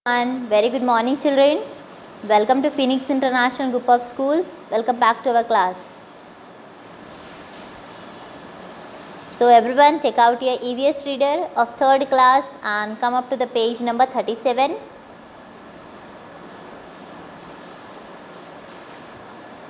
And very good morning, children. Welcome to Phoenix International Group of Schools. Welcome back to our class. So everyone, take out your EVS reader of 3rd class and come up to the page number 37.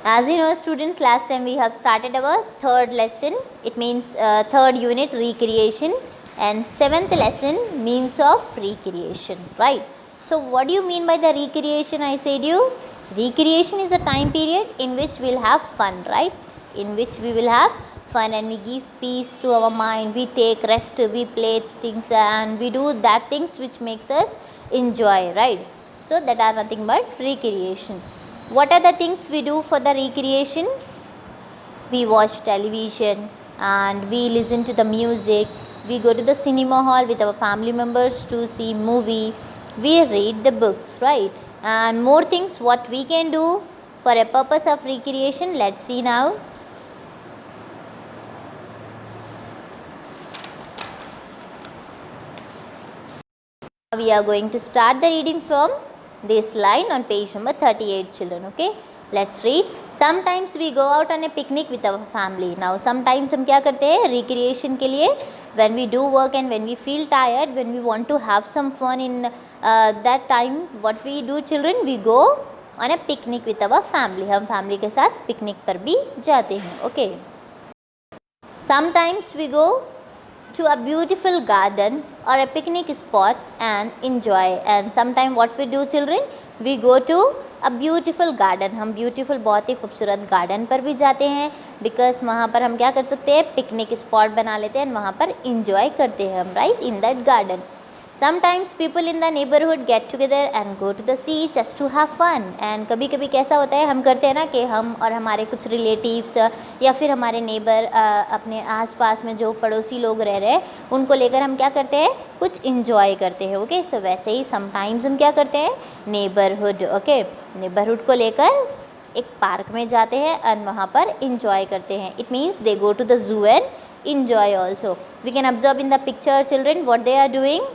As you know, students, last time we have started our 3rd lesson. It means 3rd unit, recreation, and 7th lesson, means of recreation, right? So what do you mean by the recreation? I said you, recreation is a time period in which we'll have fun, right? In which we will have fun and we give peace to our mind, we take rest, we play things and we do that things which makes us enjoy, right? So that are nothing but recreation. What are the things we do for the recreation? We watch television and we listen to the music. We go to the cinema hall with our family members to see movie. We read the books, right? And more things what we can do for a purpose of recreation. Let's see now. We are going to start the reading from this line on page number 38, children. Okay, let's read. Sometimes we go out on a picnic with our family. Now sometimes हम क्या करते हैं recreation के लिए, when we do work and when we feel tired, when we want to have some fun in that time, what we do, children, we go on a picnic with our family. हम family के साथ picnic पर भी जाते हैं. Okay, sometimes we go to a beautiful garden or a picnic spot and enjoy. And sometime what we do, children, we go to a beautiful garden. हम beautiful बहुत ही खूबसूरत garden पर भी जाते हैं because वहाँ पर हम क्या कर सकते हैं, picnic spot बना लेते हैं वहाँ पर enjoy करते हैं हम, right, in that garden. Sometimes people in the neighborhood get together and go to the sea just to have fun. And कभी कभी कैसा होता है, हम करते हैं ना कि हम और हमारे कुछ रिलेटिव्स या फिर हमारे नेबर अपने आसपास में जो पड़ोसी लोग रह रहे हैं उनको लेकर हम क्या करते हैं, कुछ इंजॉय करते हैं. ओके, सो वैसे ही समटाइम्स हम क्या करते हैं, नेबरहुड, ओके, नेबरहुड को लेकर एक पार्क में जाते हैं और वहाँ पर इंजॉय करते हैं. It means they go to the zoo and enjoy also. We can observe in the picture, children, what they are doing.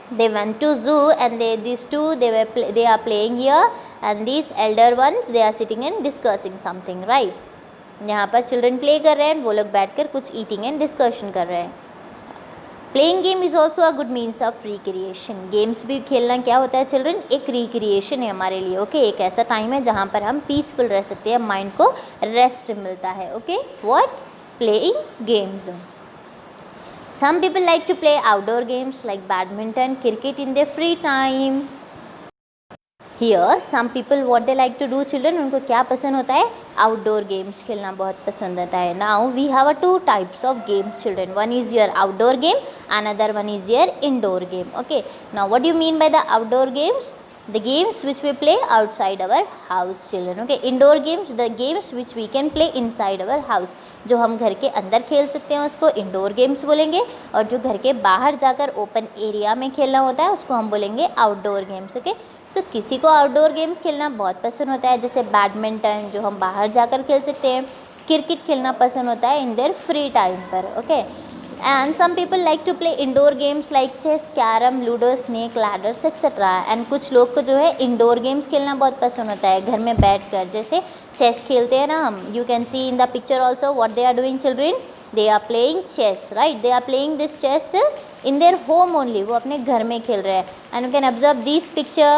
They went to zoo and these two they are playing here and these elder ones they are sitting and discussing something, right? यहाँ पर children play कर रहे हैं, वो लोग बैठकर कुछ eating and discussion कर रहे हैं. Playing game is also a good means of recreation. Games भी खेलना क्या होता है, children, एक recreation है हमारे लिए. ओके, एक ऐसा टाइम है जहाँ पर हम peaceful रह सकते हैं, माइंड को रेस्ट मिलता है. Okay, what? Playing games. Some people like to play outdoor games like badminton, cricket in their free time. Here, some people what they like to do, children, उनको क्या पसंद होता है, outdoor games खेलना बहुत पसंद होता है. Now we have two types of games, children. One is your outdoor game, another one is your indoor game. Okay. Now what do you mean by the outdoor games? The games which we play outside our house, children. Okay, indoor games, the games which we can play inside our house. जो हम घर के अंदर खेल सकते हैं उसको indoor games बोलेंगे और जो घर के बाहर जाकर ओपन एरिया में खेलना होता है उसको हम बोलेंगे आउटडोर गेम्स. ओके, सो किसी को आउटडोर गेम्स खेलना बहुत पसंद होता है, जैसे बैडमिंटन जो हम बाहर जाकर खेल सकते हैं, क्रिकेट खेलना पसंद होता है इन देयर फ्री टाइम पर. Okay, and some people like to play indoor games like chess, carom, ludo, snake ladders etc. and कुछ लोग को जो है indoor games खेलना बहुत पसंद होता है घर में बैठकर, जैसे chess खेलते हैं ना हम. You can see in the picture also what they are doing, children. They are playing chess, right? They are playing this chess in their home only. वो अपने घर में खेल रहे हैं. And you can observe this picture.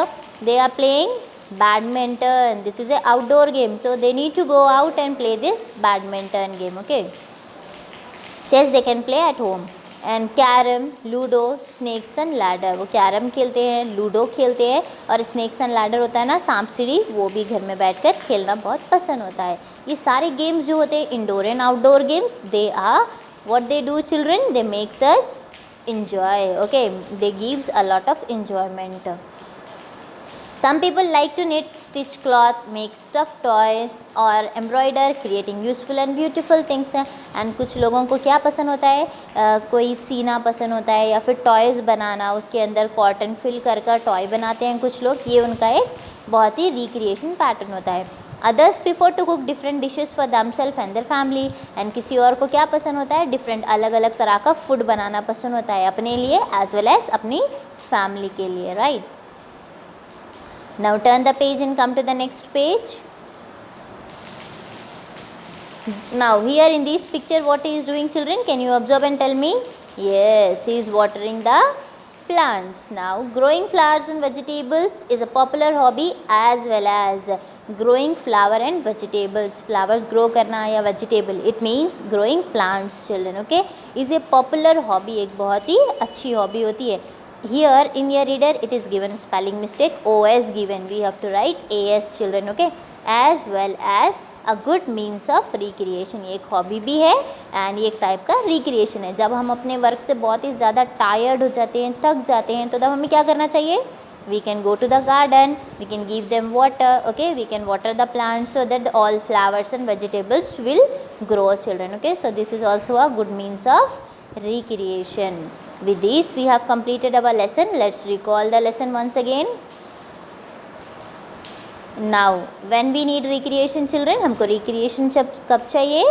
They are playing badminton. This is a outdoor game, so they need to go out and play this badminton game. Okay. Chess they can play at home. And carrom, ludo, snakes and ladder, वो carrom खेलते हैं, ludo खेलते हैं और snacks and ladder होता है ना, सांप सीढ़ी, वो भी घर में बैठकर खेलना बहुत पसंद होता है. ये सारे गेम्स जो होते हैं indoor and outdoor games, they are what they do, children, they makes us enjoy. Okay, they gives a lot of enjoyment. Some people like to knit, stitch cloth, make stuffed toys और embroider, creating useful and beautiful things. and कुछ लोगों को क्या पसंद होता है, कोई सीना पसंद होता है या फिर टॉयज़ बनाना, उसके अंदर कॉटन फिल कर कर टॉय बनाते हैं कुछ लोग. ये उनका एक बहुत ही रिक्रिएशन पैटर्न होता है. Others prefer to cook different dishes for themselves and their family. And किसी और को क्या पसंद होता है, डिफरेंट अलग अलग तरह का फूड बनाना पसंद होता है अपने लिए एज वेल एज अपनी फैमिली के लिए, right. Now turn the page and come to the next page. Now here in this picture, what he is doing, children? Can you observe and tell me? Yes, he is watering the plants. Now growing flowers and vegetables is a popular hobby as well as growing flower and vegetables. Flowers grow करना या vegetable, it means growing plants, children. Okay, is a popular hobby. एक बहुत ही अच्छी hobby होती है. Here in your reader it is given spelling mistake, OS given, we have to write AS, children. Okay, as well as a good means of recreation. ये एक hobby भी है and ये एक टाइप का रिक्रिएशन है. जब हम अपने वर्क से बहुत ही ज़्यादा टायर्ड हो जाते हैं, थक जाते हैं, तो तब हमें क्या करना चाहिए? We can go to the garden, we can give them water. Okay, we can water the plants so that all flowers and vegetables will grow, children. Okay, so this is also a good means of recreation. With this we have completed our lesson. Let's recall the lesson once again. Now when we need recreation, children, हमको recreation कब चाहिए?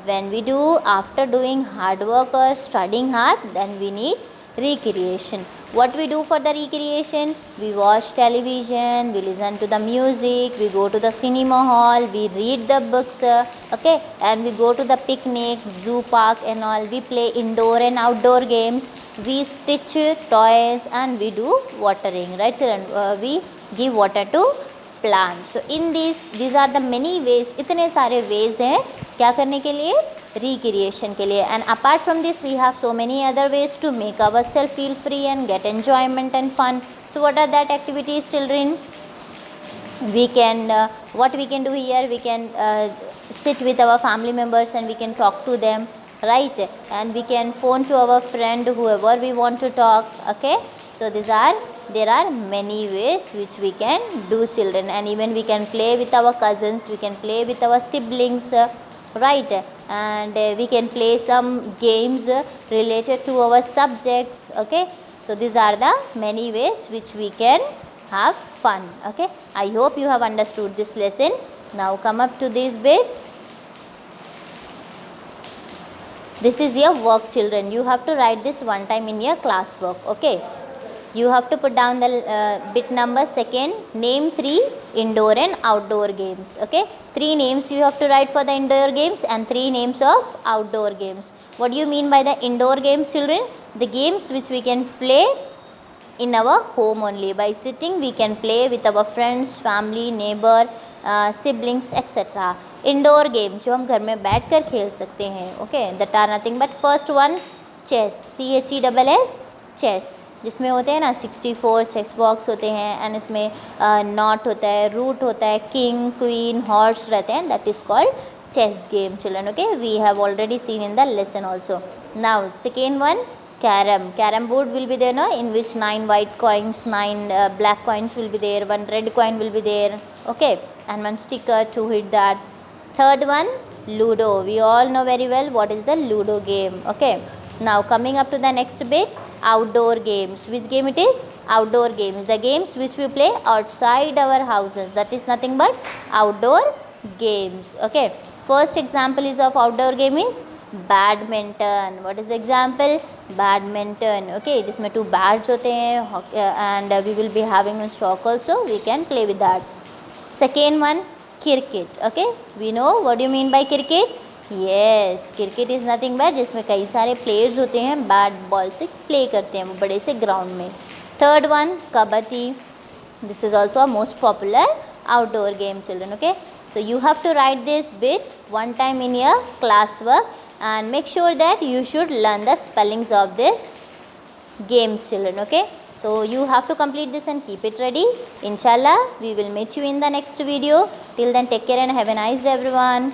When we do after doing hard work or studying hard, then we need recreation. What we do for the recreation? We watch television, we listen to the music, we go to the cinema hall, we read the books, okay, and we go to the picnic, zoo, park and all. We play indoor and outdoor games, we stitch toys and we do watering, right children? We give water to plants. So in these are the many ways, इतने सारे ways हैं क्या करने के लिए? Recreation के लिए. And apart from this we have so many other ways to make ourselves feel free and get enjoyment and fun. So what are that activities, children? We can what we can do here, we can sit with our family members and we can talk to them, right? And we can phone to our friend whoever we want to talk. Okay, so there are many ways which we can do, children. And even we can play with our cousins, we can play with our siblings, right? And we can play some games related to our subjects. Okay, so these are the many ways which we can have fun. Okay, I hope you have understood this lesson. Now come up to this bit. This is your work, children. You have to write this one time in your class work. Okay, you have to put down the bit number second. Name 3 indoor and outdoor games. Okay, 3 names you have to write for the indoor games and 3 names of outdoor games. What do you mean by the indoor games, children? The games which we can play in our home only. By sitting we can play with our friends, family, neighbor, siblings, etc. Indoor games जो हम घर में बैठ कर खेल सकते हैं. Okay, that are nothing but first one chess, CHESS, chess, जिसमें होते हैं ना 64 चेस बॉक्स होते हैं एंड इसमें नॉट होता है, रूट होता है, किंग, क्वीन, हॉर्स रहते हैं. That is called chess game, children. Okay, we have already seen in the lesson also. Now second one, carom board will be there, no, in which 9 white coins, 9 black coins will be there, 1 red coin will be there. Okay, and 1 sticker to hit that. Third one, ludo. We all know very well what is the ludo game. Okay, now coming up to the next bit, outdoor games. Which game it is? Outdoor games, the games which we play outside our houses. That is nothing but outdoor games. Okay, first example is of outdoor game is badminton. What is the example? Badminton. Okay, जिसमें 2 bats होते हैं and we will be having a stroke also. We can play with that. Second one, cricket. Okay, we know what do you mean by cricket? Yes, cricket is nothing but जिसमें कई सारे players होते हैं, bat ball से play करते हैं वो बड़े से ground में. Third one, kabaddi. This is also a most popular outdoor game, children. Okay, so you have to write this bit one time in your class work and make sure that you should learn the spellings of this games, children. Okay, so you have to complete this and keep it ready. Inshallah, we will meet you in the next video. Till then, take care and have a nice day, everyone.